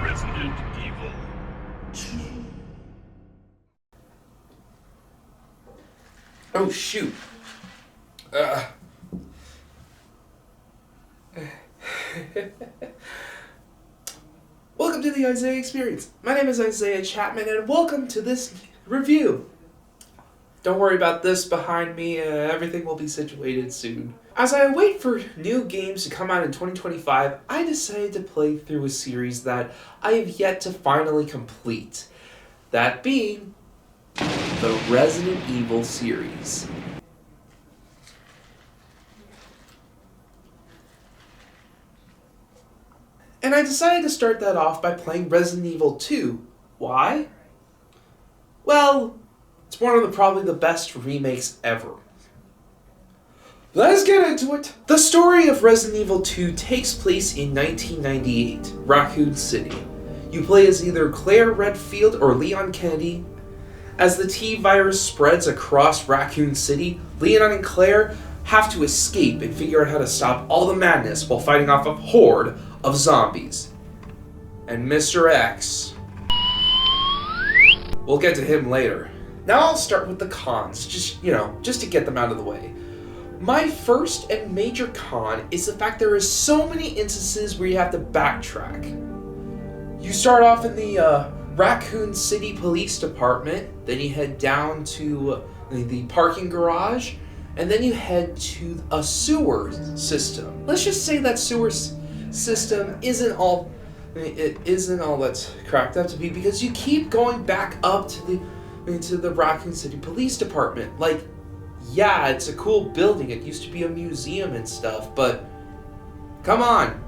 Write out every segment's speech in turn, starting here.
Resident Evil 2. Oh, shoot. Welcome to the Isaiah Experience. My name is Isaiah Chapman, and welcome to this review. Don't worry about this behind me, everything will be situated soon. As I wait for new games to come out in 2025, I decided to play through a series that I have yet to finally complete. That being the Resident Evil series. And I decided to start that off by playing Resident Evil 2. Why? Well, it's one of probably the best remakes ever. Let's get into it! The story of Resident Evil 2 takes place in 1998, Raccoon City. You play as either Claire Redfield or Leon Kennedy. As the T-virus spreads across Raccoon City, Leon and Claire have to escape and figure out how to stop all the madness while fighting off a horde of zombies. And Mr. X. We'll get to him later. Now I'll start with the cons, just to get them out of the way. My first and major con is the fact there is so many instances where you have to backtrack. You start off in the Raccoon City Police Department, then you head down to the parking garage, and then you head to a sewer system. Let's just say that sewer system isn't all that's cracked up to be, because you keep going back up to the Raccoon City Police Department. Like, yeah, it's a cool building. It used to be a museum and stuff, but come on.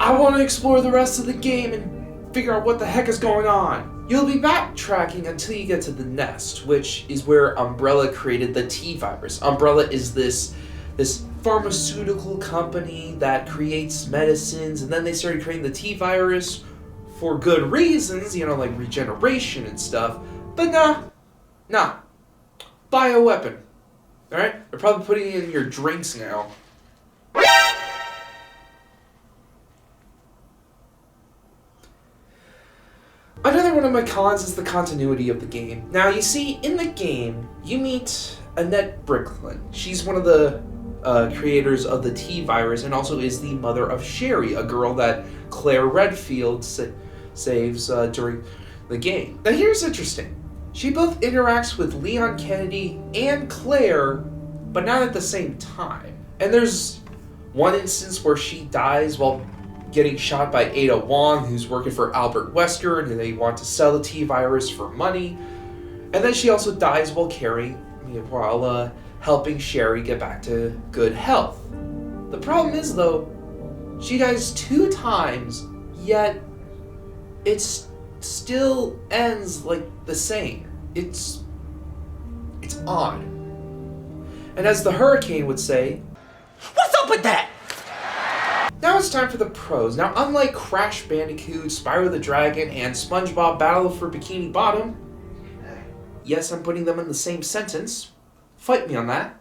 I want to explore the rest of the game and figure out what the heck is going on. You'll be backtracking until you get to the Nest, which is where Umbrella created the T-virus. Umbrella is this pharmaceutical company that creates medicines, and then they started creating the T-virus for good reasons, like regeneration and stuff. But nah. Bioweapon. Alright? They're probably putting it in your drinks now. Another one of my cons is the continuity of the game. Now, you see, in the game, you meet Annette Bricklin. She's one of the creators of the T-virus, and also is the mother of Sherry, a girl that Claire Redfield saves during the game. Now, here's interesting. She both interacts with Leon Kennedy and Claire, but not at the same time. And there's one instance where she dies while getting shot by Ada Wong, who's working for Albert Wesker, and they want to sell the T-virus for money. And then she also dies while helping Sherry get back to good health. The problem is, though, she dies 2 times, yet it still ends like the same. It's odd. And as the Hurricane would say, what's up with that? Now it's time for the pros. Now, unlike Crash Bandicoot, Spyro the Dragon, and SpongeBob Battle for Bikini Bottom, yes, I'm putting them in the same sentence, fight me on that,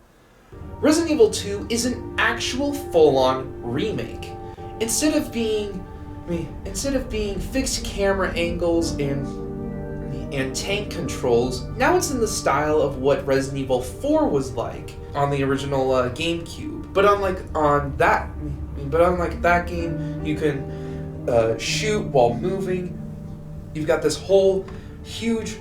Resident Evil 2 is an actual full-on remake. Instead of being fixed camera angles and tank controls, now it's in the style of what Resident Evil 4 was like on the original GameCube. But unlike that game, you can shoot while moving. You've got this whole huge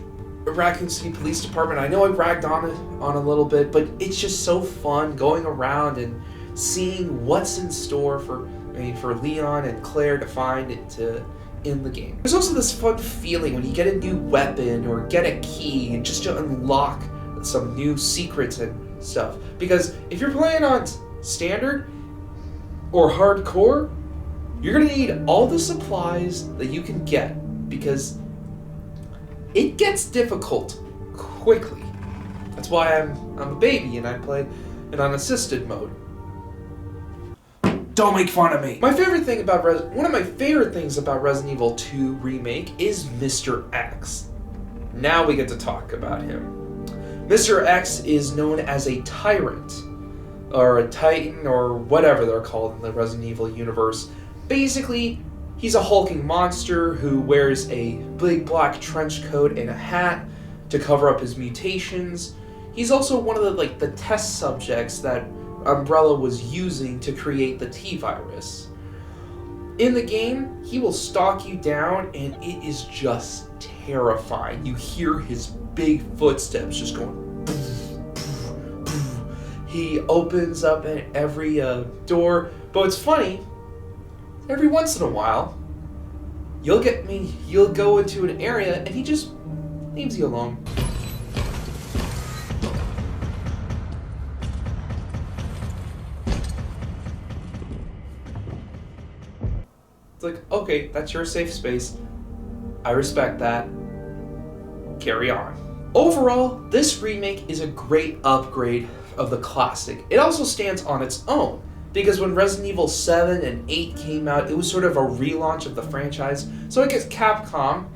Raccoon City Police Department. I know I ragged on a little bit, but it's just so fun going around and seeing what's in store for Leon and Claire to find in the game. There's also this fun feeling when you get a new weapon or get a key and just to unlock some new secrets and stuff. Because if you're playing on standard or hardcore, you're gonna need all the supplies that you can get, because it gets difficult quickly. That's why I'm a baby and I play in unassisted mode. Don't make fun of me. One of my favorite things about Resident Evil 2 Remake is Mr. X. Now we get to talk about him. Mr. X is known as a tyrant, or a titan, or whatever they're called in the Resident Evil universe. Basically, He's a hulking monster who wears a big black trench coat and a hat to cover up his mutations. He's also one of the test subjects that Umbrella was using to create the T-virus. In the game, he will stalk you down, and it is just terrifying. You hear his big footsteps just going. He opens up at every door, but what's funny, every once in a while, you'll go into an area, and he just leaves you alone. It's like, okay, that's your safe space. I respect that. Carry on. Overall, this remake is a great upgrade of the classic. It also stands on its own, because when Resident Evil 7 and 8 came out, it was sort of a relaunch of the franchise. So I guess Capcom,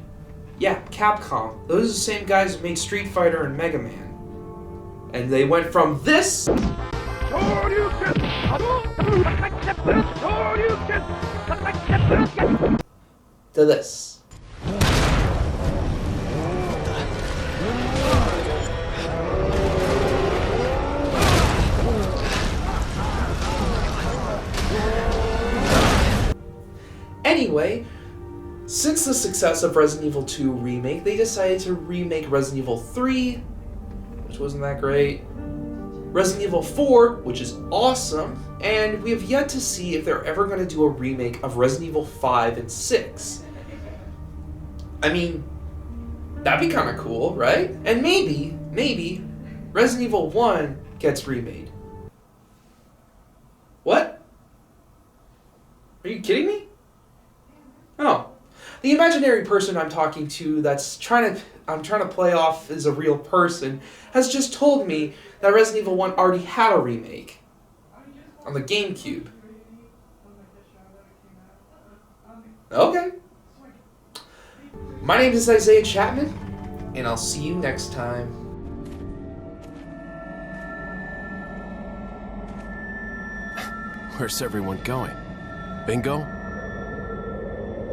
those are the same guys who made Street Fighter and Mega Man. And they went from this to this. Anyway, since the success of Resident Evil 2 Remake, they decided to remake Resident Evil 3, which wasn't that great, Resident Evil 4, which is awesome, and we have yet to see if they're ever going to do a remake of Resident Evil 5 and 6. I mean, that'd be kind of cool, right? And maybe, Resident Evil 1 gets remade. What? Are you kidding me? Oh, the imaginary person I'm talking to I'm trying to play off as a real person has just told me that Resident Evil 1 already had a remake on the GameCube. Okay. My name is Isaiah Chapman, and I'll see you next time. Where's everyone going? Bingo?